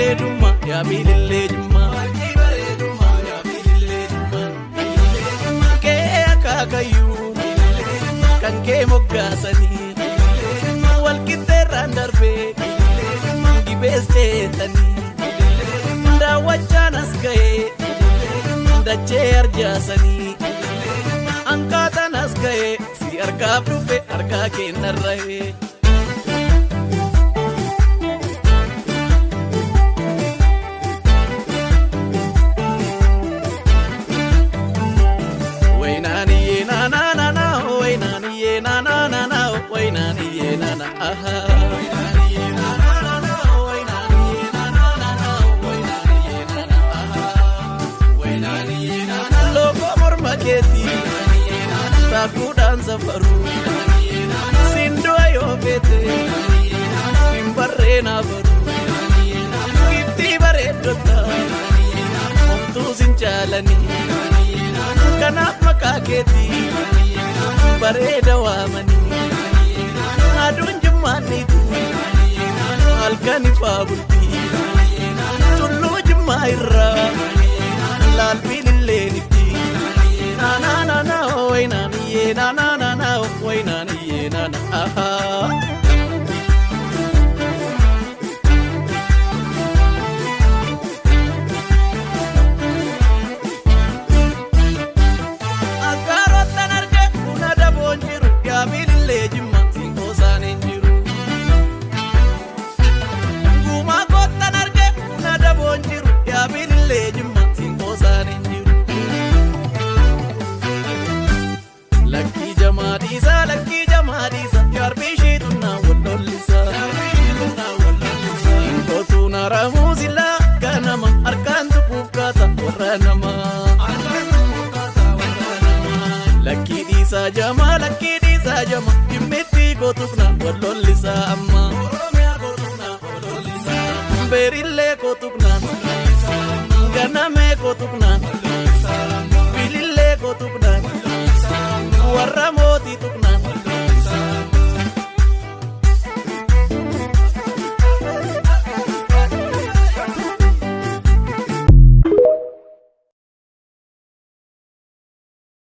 bareedummaa yaa bilillee jummaa kee akaakayyuu kan kee moggaasanii walqixxeerraan darbee gibees jeetanii daawwachaan as ga'ee dachee arjaasanii anqaataan as ga'ee si argaaf dhufe argaa kennarra'ee. Takuudhaan safaruu sindoo yoo feete hin barreenaa baruu giftii bareeddota homtuu sin jaalanii kanaaf maqaa keetii bareeda waamanii aduun jimmaanniitu halkan ifaa bultii tulluu jimmaa irraa laalbii lilleenitti na na na na oi na ye na na na na oi na ye na na aha agaro tanarge una da bonjiru ya bilille jimma singosan injiru guma ko tanarge una da bonjiru ya bilille jimma singosan injiru Lucky Jamadisa, Yarbishi Tuna Wodolisa, Intotuna Ramuzilla, Ganama, Arkantu Pukata, Waranama, Lucky Disa Jama, Yimiti Kotuna, Wodolisa, Amma, Berille Kotuna, Ganame Kotuna, Bilille Kotuna, Waramo.